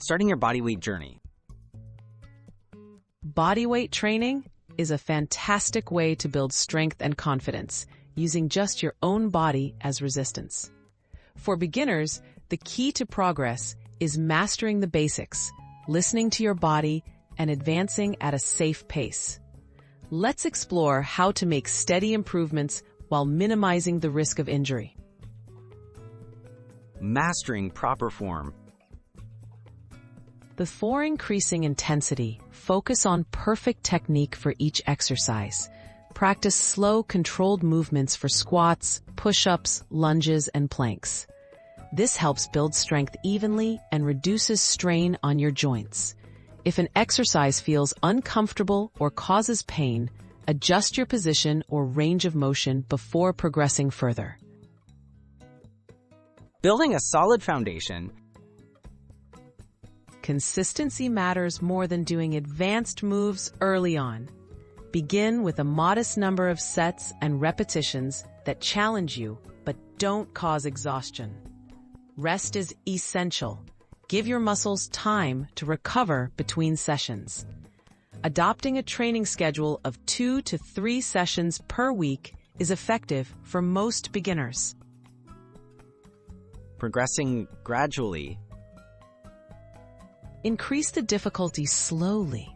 Starting your bodyweight journey. Bodyweight training is a fantastic way to build strength and confidence, using just your own body as resistance. For beginners, the key to progress is mastering the basics, listening to your body, and advancing at a safe pace. Let's explore how to make steady improvements while minimizing the risk of injury. Mastering proper form. Before increasing intensity, focus on perfect technique for each exercise. Practice slow, controlled movements for squats, push-ups, lunges, and planks. This helps build strength evenly and reduces strain on your joints. If an exercise feels uncomfortable or causes pain, adjust your position or range of motion before progressing further. Building a solid foundation. Consistency matters more than doing advanced moves early on. Begin with a modest number of sets and repetitions that challenge you but don't cause exhaustion. Rest is essential. Give your muscles time to recover between sessions. Adopting a training schedule of 2 to 3 sessions per week is effective for most beginners. Progressing gradually. Increase the difficulty slowly.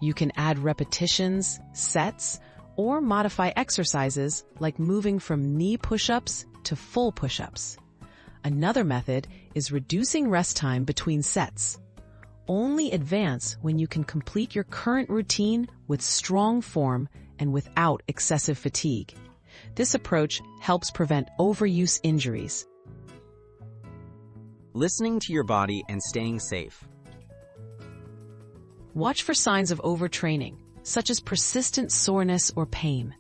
You can add repetitions, sets, or modify exercises like moving from knee push-ups to full push-ups. Another method is reducing rest time between sets. Only advance when you can complete your current routine with strong form and without excessive fatigue. This approach helps prevent overuse injuries. Listening to your body and staying safe. Watch for signs of overtraining, such as persistent soreness or pain.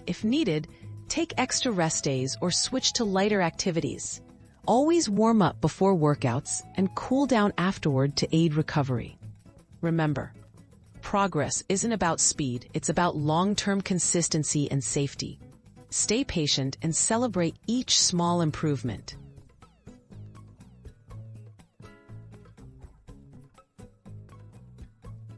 If needed, take extra rest days or switch to lighter activities. Always warm up before workouts and cool down afterward to aid recovery. Remember, progress isn't about speed, it's about long-term consistency and safety. Stay patient and celebrate each small improvement.